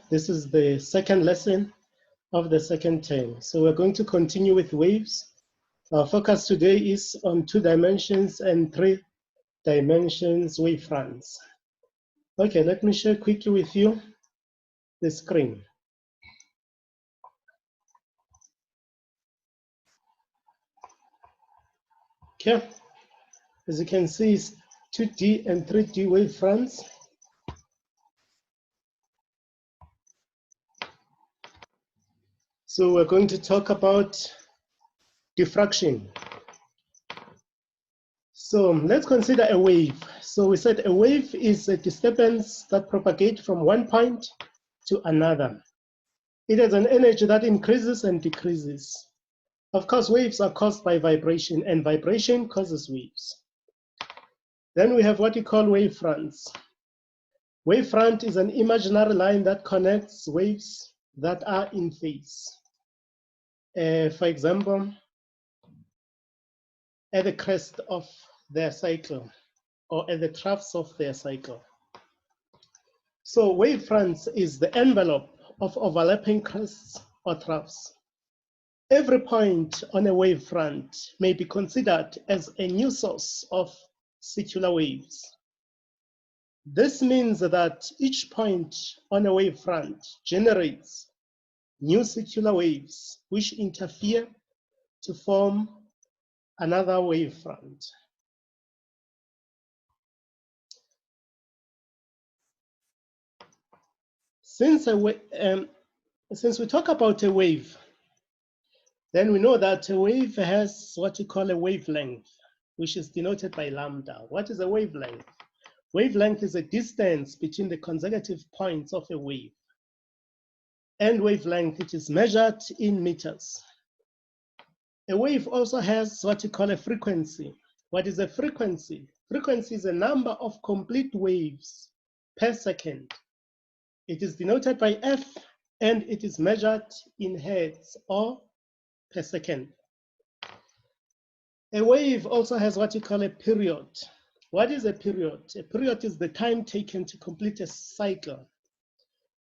This is the second lesson of the second term. So we're going to continue with waves. Our focus today is on 2 dimensions and 3 dimensions wavefronts. Okay, let me share quickly with you the screen. Okay, as you can see, it's 2D and 3D wavefronts. So we're going to talk about diffraction. So let's consider a wave. So we said a wave is a disturbance that propagates from one point to another. It has an energy that increases and decreases. Of course, waves are caused by vibration, and vibration causes waves. Then we have what we call wavefronts. Wavefront is an imaginary line that connects waves that are in phase. For example, at the crest of their cycle or at the troughs of their cycle. So wavefronts is the envelope of overlapping crests or troughs. Every point on a wavefront may be considered as a new source of circular waves. This means that each point on a wavefront generates new circular waves which interfere to form another wavefront. Since we talk about a wave, then we know that a wave has what we call a wavelength, which is denoted by lambda. What is a wavelength? Wavelength is a distance between the consecutive points of a wave. And wavelength, it is measured in meters. A wave also has what we call a frequency. What is a frequency? Frequency is a number of complete waves per second. It is denoted by F, and it is measured in hertz or per second. A wave also has what you call a period. What is a period? A period is the time taken to complete a cycle.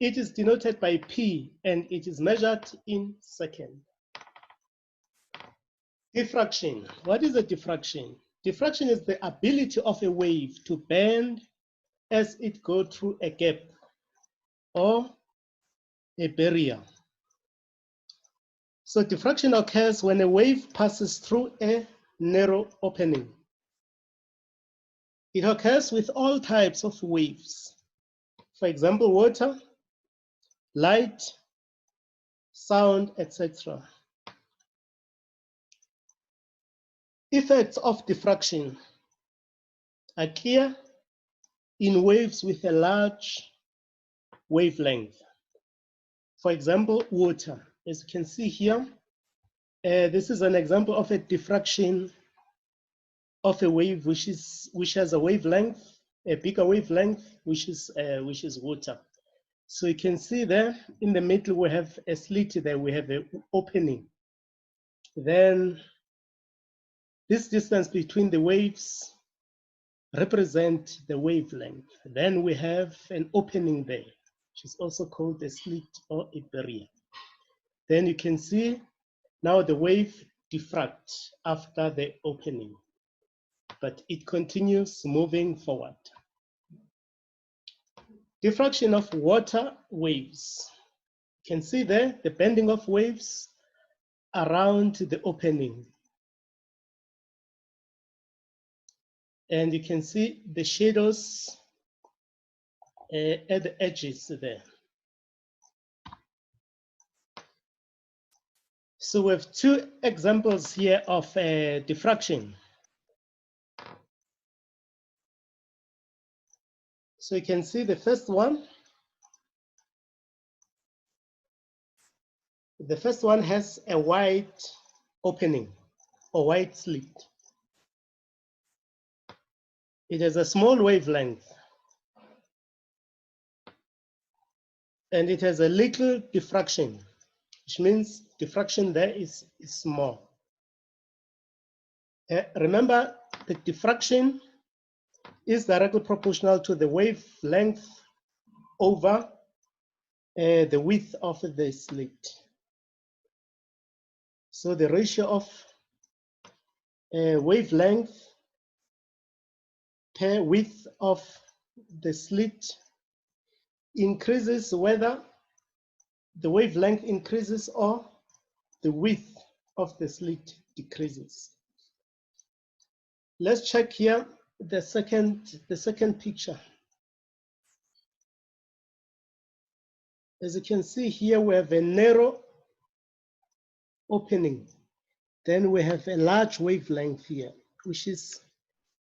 It is denoted by P, and it is measured in seconds. Diffraction. What is a diffraction? Diffraction is the ability of a wave to bend as it goes through a gap or a barrier. So diffraction occurs when a wave passes through a narrow opening. It occurs with all types of waves. For example, water, light, sound, etc. Effects of diffraction are clear in waves with a large wavelength. For example, water. As you can see here, this is an example of a diffraction of a wave which has a wavelength, a bigger wavelength, which is water. So you can see there in the middle we have a slit there, we have an opening. Then this distance between the waves represent the wavelength. Then we have an opening there, which is also called a slit or a barrier. Then you can see now the wave diffracts after the opening, but it continues moving forward. Diffraction of water waves. You can see there the bending of waves around the opening. And you can see the shadows at the edges there. So we have 2 examples here of diffraction. So you can see the first one. The first one has a wide opening or wide slit. It has a small wavelength. And it has a little diffraction, which means diffraction there is small. Remember, the diffraction is directly proportional to the wavelength over the width of the slit. So the ratio of wavelength per width of the slit increases whether the wavelength increases or the width of the slit decreases. Let's check here the second picture. As you can see here, we have a narrow opening. Then we have a large wavelength here, which is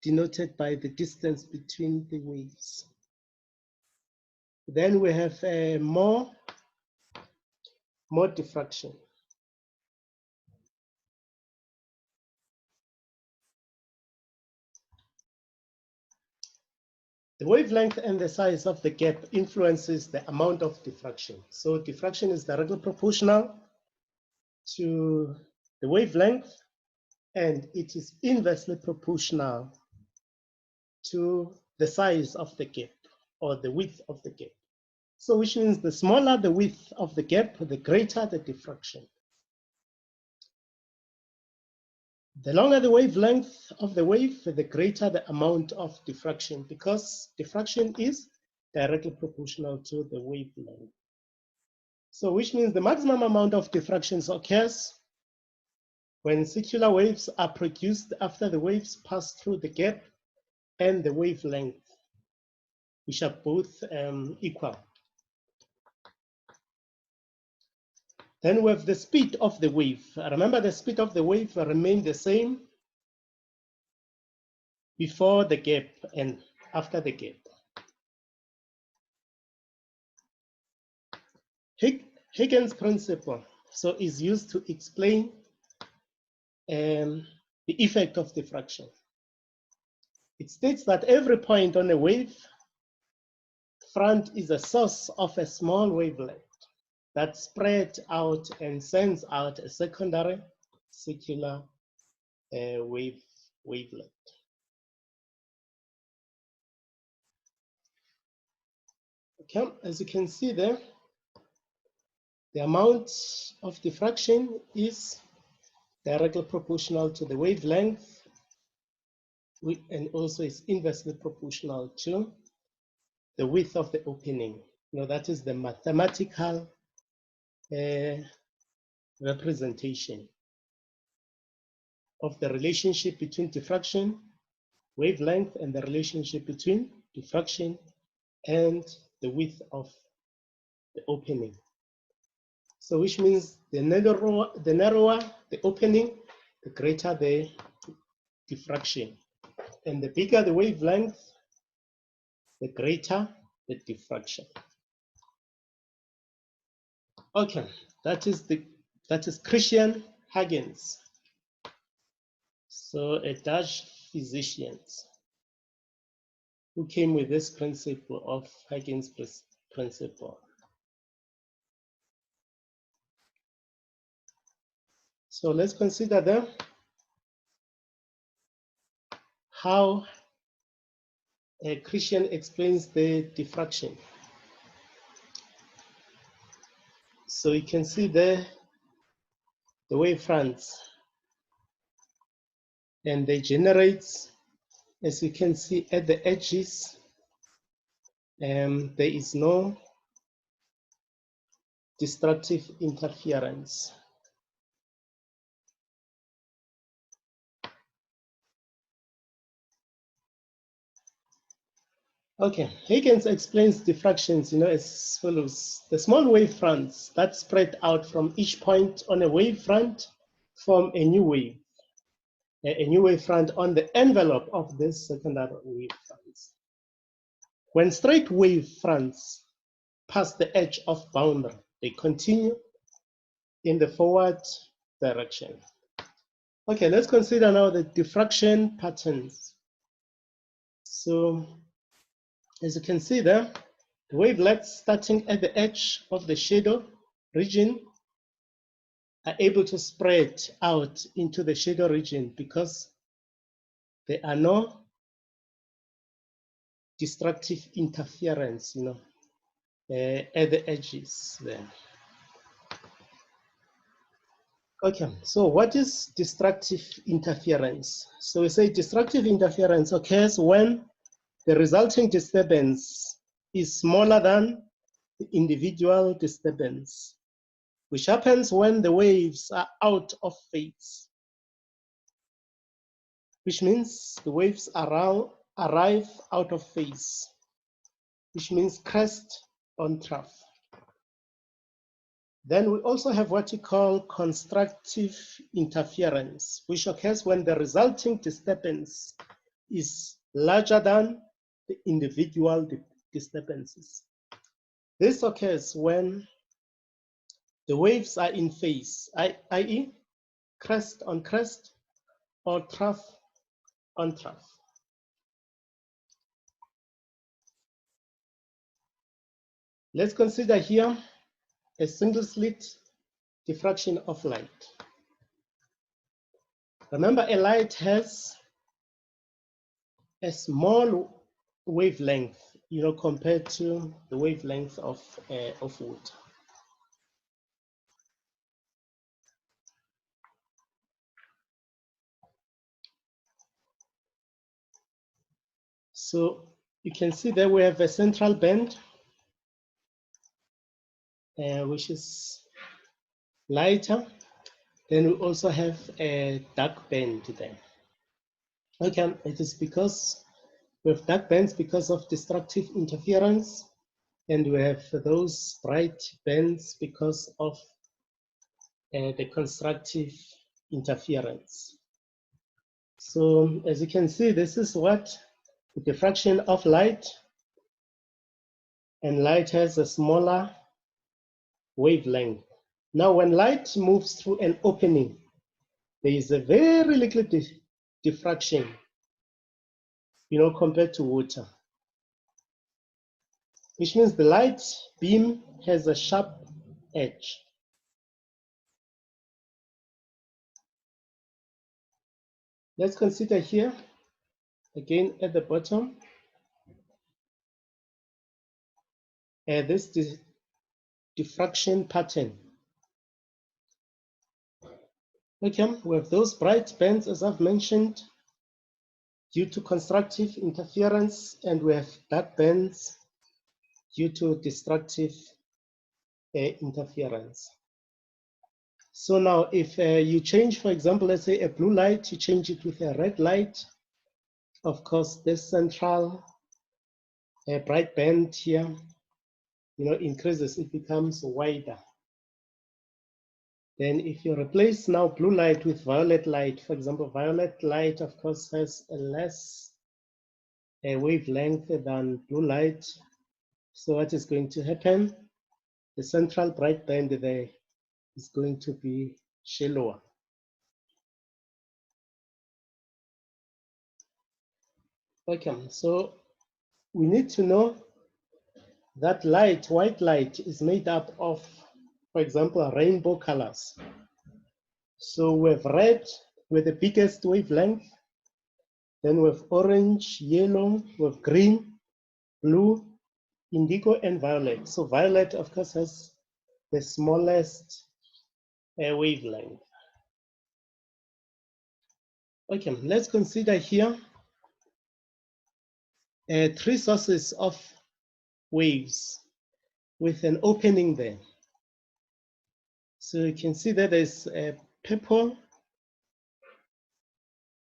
denoted by the distance between the waves. Then we have more diffraction. The wavelength and the size of the gap influences the amount of diffraction. So diffraction is directly proportional to the wavelength, and it is inversely proportional to the size of the gap or the width of the gap. So which means the smaller the width of the gap, the greater the diffraction. The longer the wavelength of the wave, the greater the amount of diffraction, because diffraction is directly proportional to the wavelength. So which means the maximum amount of diffraction occurs when circular waves are produced after the waves pass through the gap and the wavelength, which are both equal. Then we have the speed of the wave. Remember, the speed of the wave remained the same before the gap and after the gap. Huygens principle is used to explain the effect of diffraction. It states that every point on a wave front is a source of a small wavelength that spread out and sends out a secondary circular wavelet. Okay, as you can see there, the amount of diffraction is directly proportional to the wavelength, and also is inversely proportional to the width of the opening. That is the mathematical representation of the relationship between diffraction, wavelength, and the relationship between diffraction and the width of the opening. So which means the narrower the opening, the greater the diffraction. And the bigger the wavelength, the greater the diffraction. Okay, that is CHRISTIAAN Huygens. So a Dutch physician who came with this principle of Huygens principle. So let's consider then how CHRISTIAAN explains the diffraction. So you can see there the wavefronts, and they generate, as you can see at the edges, there is no destructive interference. Okay, Huygens explains diffractions, as follows. The small wavefronts that spread out from each point on a wavefront form a new wave, a new wavefront on the envelope of this secondary wavefronts. When straight wavefronts pass the edge of boundary, they continue in the forward direction. Okay, let's consider now the diffraction patterns. So, as you can see there, the wavelets starting at the edge of the shadow region are able to spread out into the shadow region because there are no destructive interference, at the edges there. Okay, so what is destructive interference? So we say destructive interference occurs when the resulting disturbance is smaller than the individual disturbance, which happens when the waves are out of phase, which means the waves arrive out of phase, which means crest on trough. Then we also have what we call constructive interference, which occurs when the resulting disturbance is larger than the individual disturbances. This occurs when the waves are in phase, i.e. crest on crest or trough on trough. Let's consider here a single slit diffraction of light. Remember, a light has a small wavelength, compared to the wavelength of water. So you can see that we have a central band, which is lighter. Then we also have a dark band there. Okay, it is because we have dark bands because of destructive interference, and we have those bright bands because of the constructive interference. So as you can see, this is what the diffraction of light, and light has a smaller wavelength. Now when light moves through an opening, there is a very little diffraction, compared to water, which means the light beam has a sharp edge. Let's consider here, again at the bottom, this diffraction pattern. Okay, we have those bright bands, as I've mentioned, due to constructive interference, and we have dark bands due to destructive interference. So now if you change, for example, let's say a blue light, you change it with a red light, of course, this central bright band here, increases, it becomes wider. Then if you replace now blue light with violet light, for example, violet light, of course, has a less wavelength than blue light. So what is going to happen? The central bright band there is going to be shallower. Okay, so we need to know that light, white light, is made up of, for example, rainbow colors. So we have red with the biggest wavelength, then we have orange, yellow, we have green, blue, indigo, and violet. So violet, of course, has the smallest wavelength. Okay, let's consider here 3 sources of waves with an opening there. So you can see that there's purple,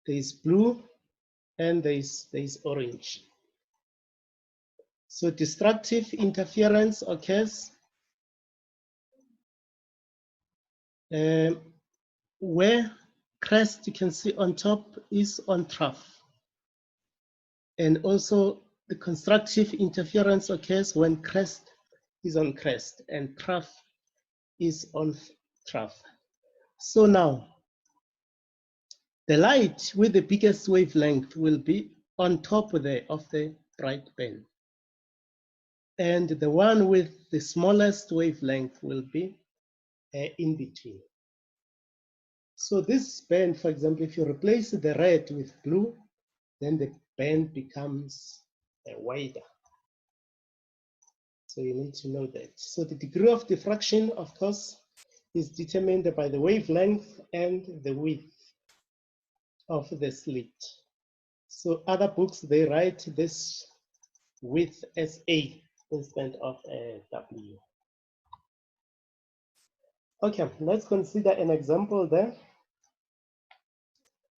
there's blue, and there's orange. So destructive interference occurs where crest, you can see on top, is on trough. And also the constructive interference occurs when crest is on crest and trough is on trough. So now, the light with the biggest wavelength will be on top there of the bright band. And the one with the smallest wavelength will be in between. So this band, for example, if you replace the red with blue, then the band becomes wider. So you need to know that. So the degree of diffraction, of course, is determined by the wavelength and the width of the slit. So other books, they write this width as A instead of W. Okay, let's consider an example there.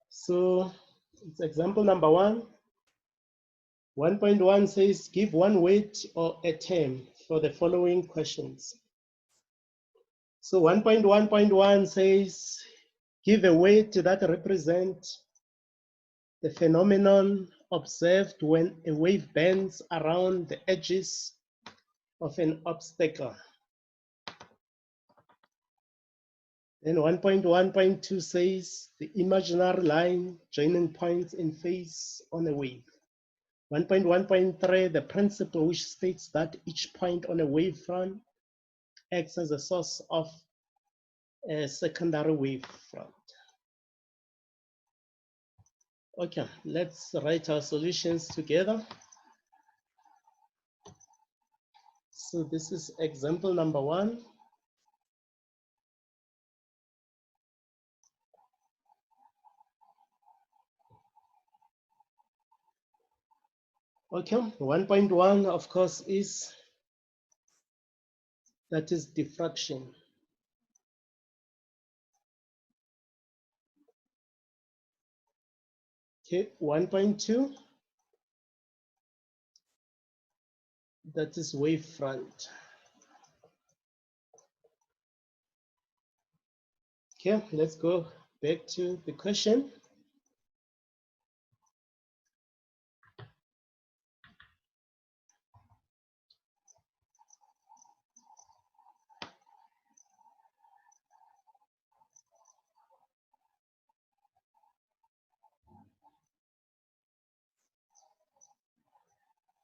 So it's example number 1. 1.1 says, give one word or a term for the following questions. So 1.1.1 says, give a word that represents the phenomenon observed when a wave bends around the edges of an obstacle. Then 1.1.2 says, the imaginary line joining points in phase on a wave. 1.1.3, the principle which states that each point on a wavefront acts as a source of a secondary wavefront. Okay, let's write our solutions together. So this is example number 1. Okay, 1.1, of course, is diffraction. Okay, 1.2, that is wavefront. Okay, let's go back to the question.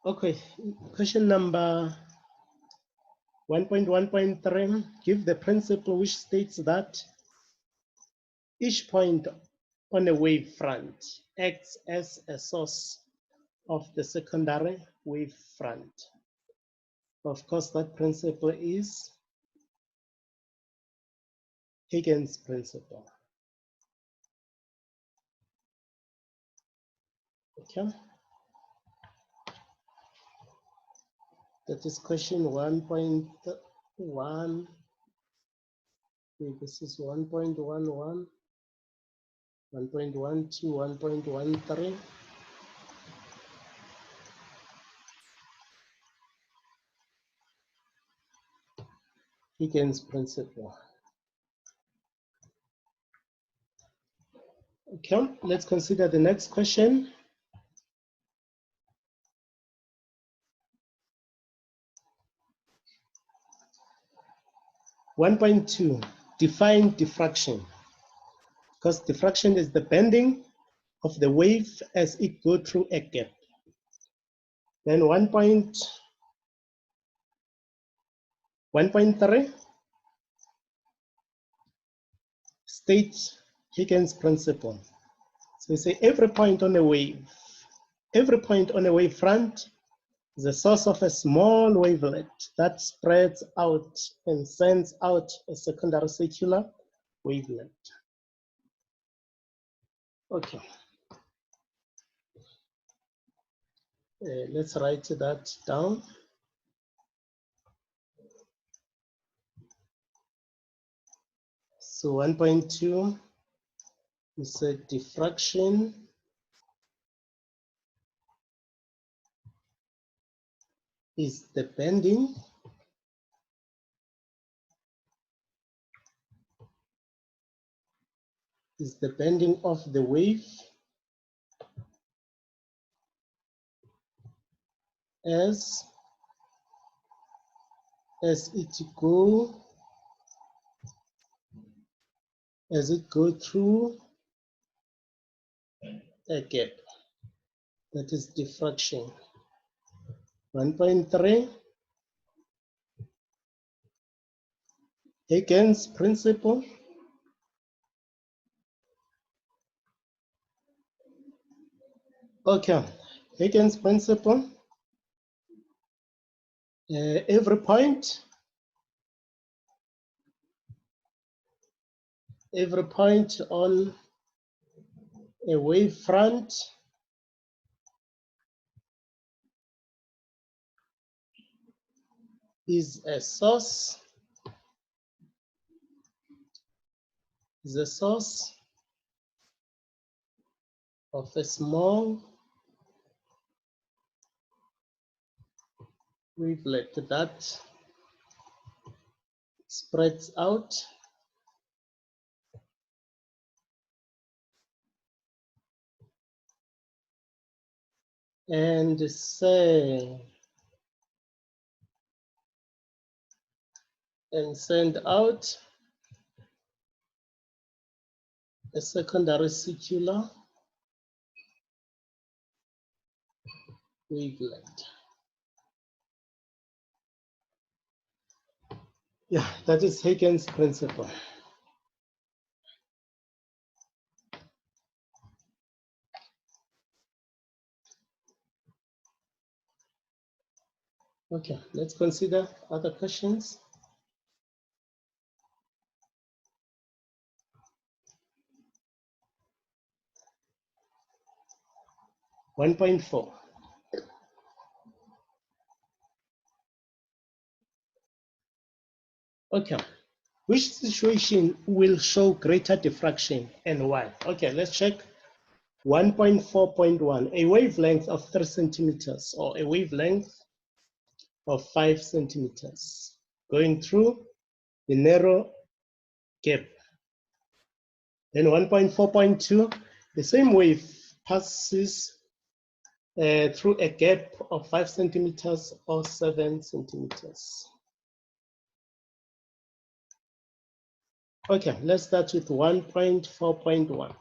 Okay, question number 1.1.3, give the principle which states that each point on a wavefront acts as a source of the secondary wavefront. Of course, that principle is Huygens principle. Okay. That is question 1.1. This is 1.11, 1.12, 1.13. Huygens principle. Okay, let's consider the next question. (1.2) Define diffraction. Because diffraction is the bending of the wave as it goes through a gap. Then 1.3 states Huygens principle. So we say every point on a wavefront is a source of a small wavelet that spreads out and sends out a secondary circular wavelet. Okay. Let's write that down. So 1.2 is a diffraction is the bending of the wave as it go through a gap. That is diffraction. 1.3 Huygens principle. Okay, Huygens principle Every point on a wavefront is a source of a small wavelet that spreads out and send out a secondary circular wavelet. Yeah, that is Huygens principle. Okay, let's consider other questions. One 1.4. Okay, which situation will show greater diffraction and why? Okay, let's check 1.4.1, a wavelength of 3 centimeters or a wavelength of 5 centimeters going through the narrow gap. Then 1.4.2, the same wave passes through a gap of 5 centimeters or 7 centimeters. Okay, let's start with 1.4.1.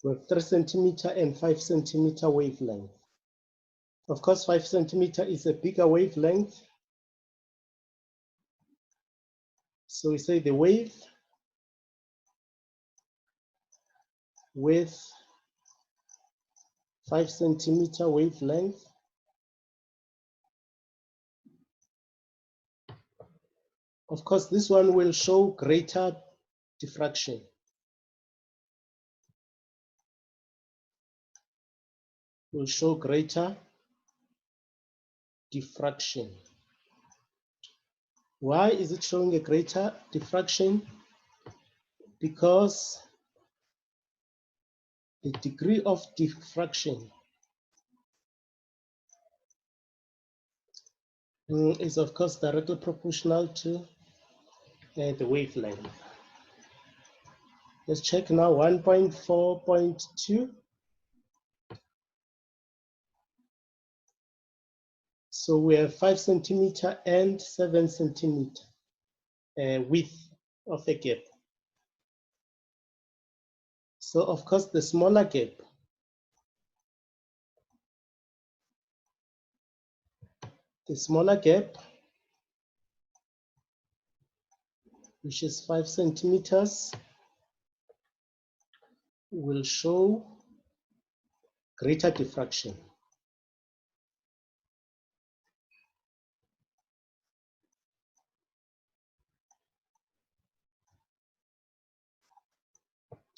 with 3 centimeter and 5 centimeter wavelength. Of course, 5 centimeter is a bigger wavelength. So we say the wave with 5 centimeter wavelength of course, this one will show greater diffraction. Will show greater diffraction. Why is it showing a greater diffraction? Because the degree of diffraction is of course directly proportional to the wavelength. Let's check now 1.4.2. So we have 5 centimeter and 7 centimeter width of the gap. So of course the smaller gap which is 5 centimeters will show greater diffraction.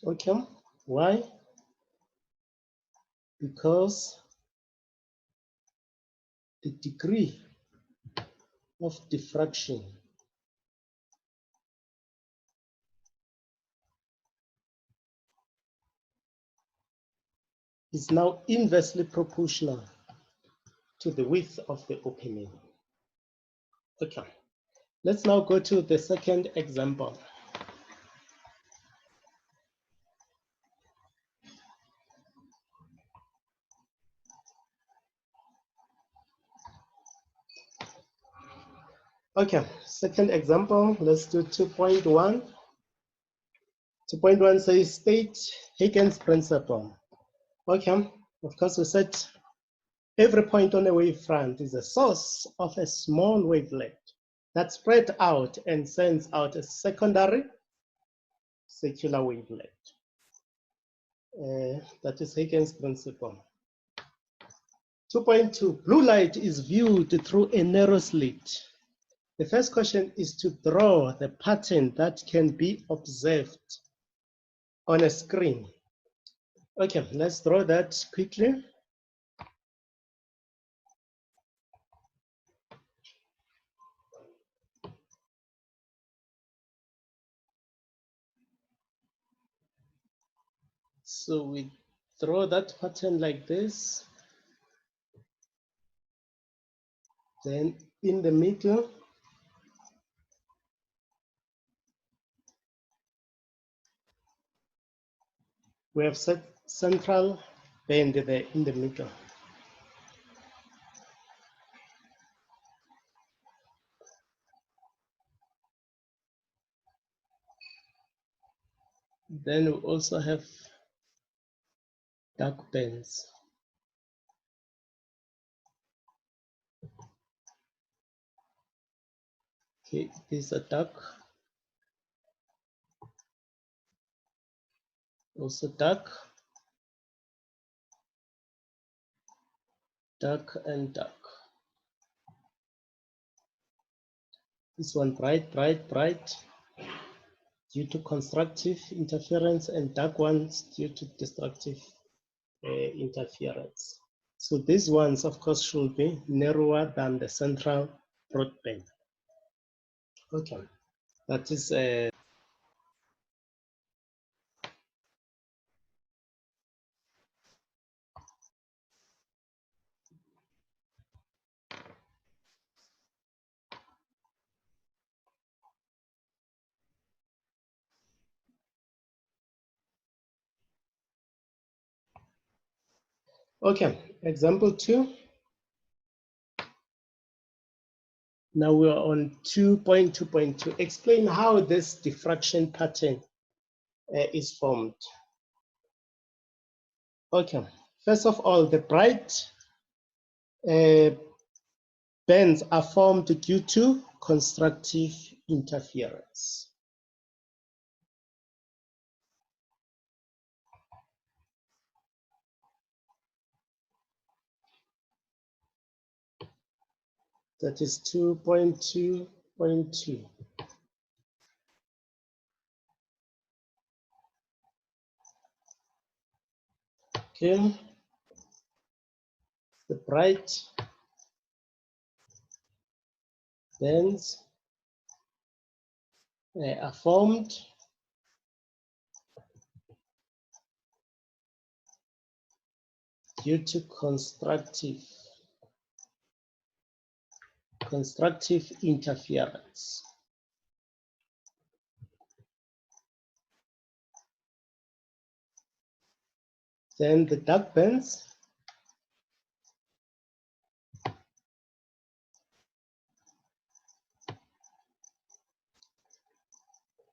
Okay, why? Because the degree of diffraction is now inversely proportional to the width of the opening. Okay, let's now go to the second example. Okay, second example, let's do 2.1. 2.1 says state Huygens principle. Okay, of course we said every point on a wavefront is a source of a small wavelet that spread out and sends out a secondary circular wavelet. That is Huygens principle. 2.2, blue light is viewed through a narrow slit. The first question is to draw the pattern that can be observed on a screen. Okay, let's draw that quickly. So we draw that pattern like this. Then in the middle, we have set central band there in the middle. Then we also have dark bands. Okay, these are dark. Also dark. Dark and dark. This one bright, bright, bright due to constructive interference, and dark ones due to destructive interference. So these ones, of course, should be narrower than the central broadband. Okay, that is okay. Example 2. Now we are on 2.2.2. Explain how this diffraction pattern is formed. Okay, first of all, the bright bands are formed due to constructive interference. That is 2.2.2. Okay, the bright bands are formed due to constructive interference. Then the dark bands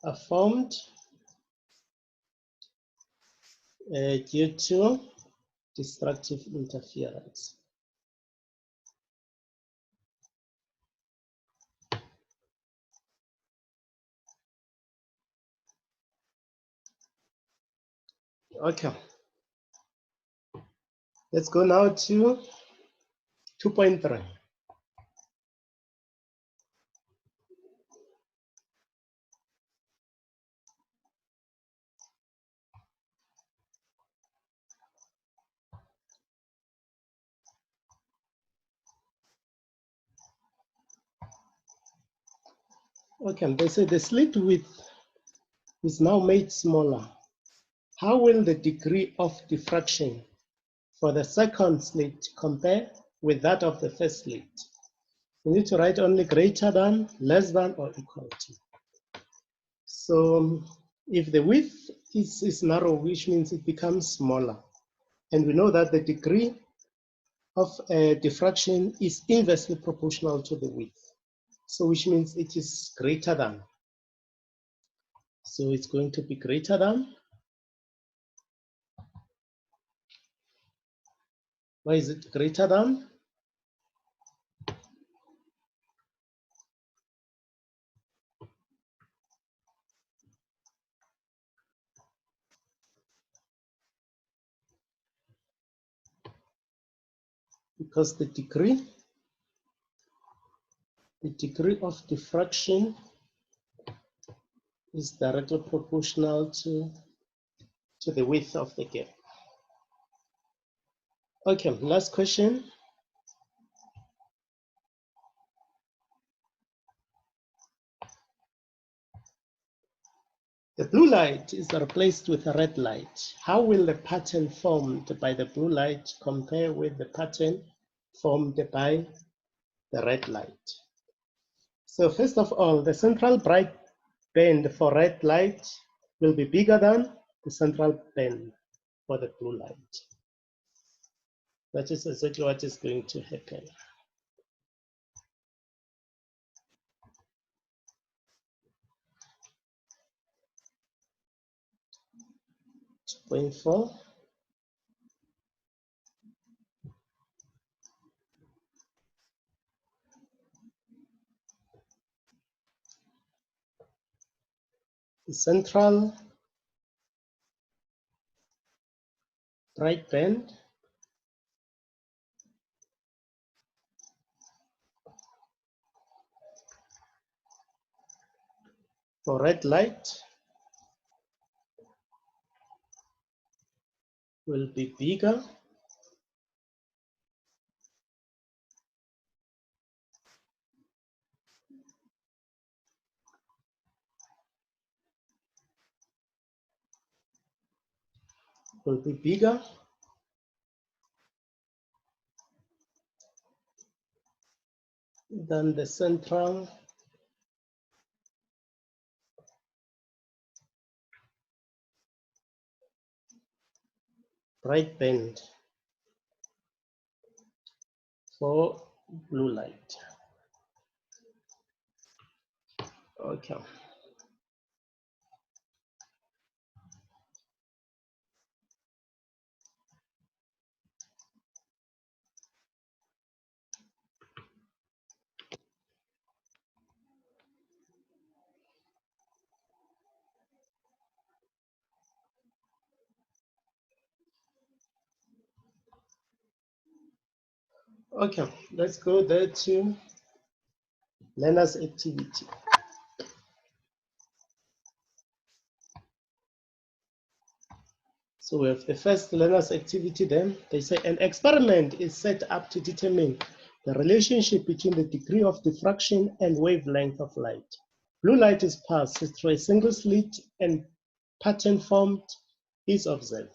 are formed due to destructive interference. Okay, let's go now to 2.3. Okay, they say the slit width is now made smaller. How will the degree of diffraction for the second slit compare with that of the first slit? We need to write only greater than, less than, or equal to. So if the width is narrow, which means it becomes smaller. And we know that the degree of diffraction is inversely proportional to the width. So which means it is greater than. So it's going to be greater than. Why is it greater than? because the degree of diffraction is directly proportional to the width of the gap. Okay, last question. The blue light is replaced with a red light. How will the pattern formed by the blue light compare with the pattern formed by the red light? So first of all, the central bright band for red light will be bigger than the central band for the blue light. That is exactly what is going to happen. Point 4. The central bright band for red light will be bigger than the central bright band for blue light. Okay. Okay, let's go there to learner's activity. So we have the first learner's activity then. They say an experiment is set up to determine the relationship between the degree of diffraction and wavelength of light. Blue light is passed through a single slit and pattern formed is observed.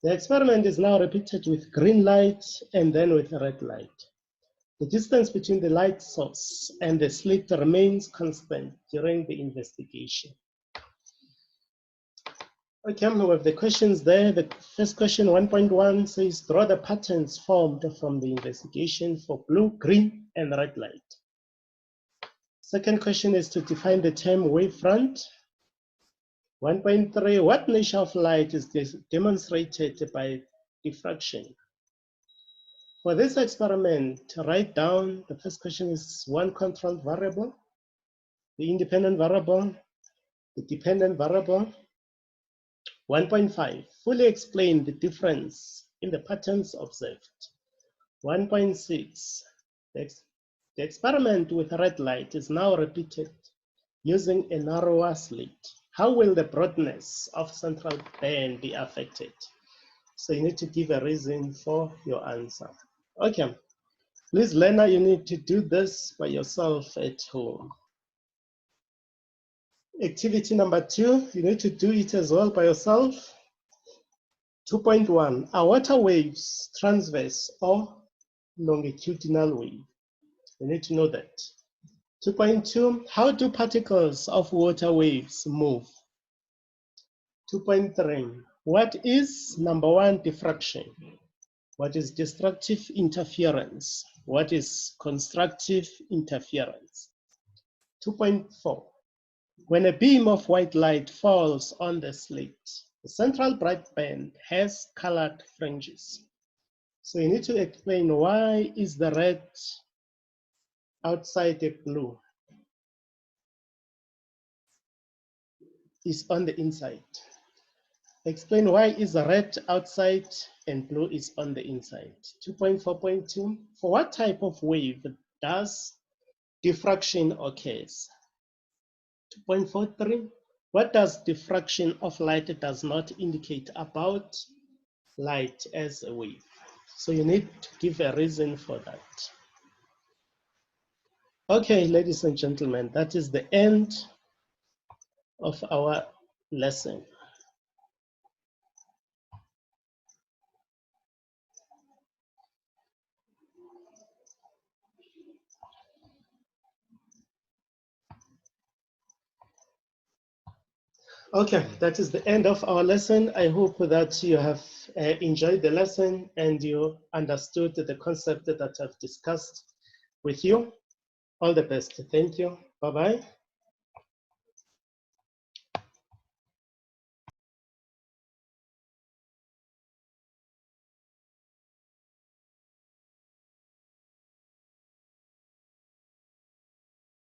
The experiment is now repeated with green light and then with red light. The distance between the light source and the slit remains constant during the investigation. Okay, we have the questions there. The first question, 1.1, says draw the patterns formed from the investigation for blue, green, and red light. Second question is to define the term wavefront. 1.3, what nature of light is demonstrated by diffraction? For this experiment, write down, the first question is one controlled variable, the independent variable, the dependent variable. 1.5, fully explain the difference in the patterns observed. 1.6, the experiment with red light is now repeated using a narrower slit. How will the broadness of central band be affected? So you need to give a reason for your answer. Okay, please learner, you need to do this by yourself at home. Activity number 2, you need to do it as well by yourself. 2.1, are water waves transverse or longitudinal wave? You need to know that. 2.2, how do particles of water waves move? 2.3, what is number 1, diffraction? What is destructive interference? What is constructive interference? 2.4, when a beam of white light falls on the slit, the central bright band has colored fringes. So you need to explain why is the red outside the blue is on the inside. Explain why is red outside and blue is on the inside. 2.4.2. For what type of wave does diffraction occurs? 2.43. What does diffraction of light does not indicate about light as a wave? So you need to give a reason for that. Okay, ladies and gentlemen, that is the end of our lesson. Okay, that is the end of our lesson. I hope that you have enjoyed the lesson and you understood the concept that I've discussed with you. All the best. Thank you. Bye-bye.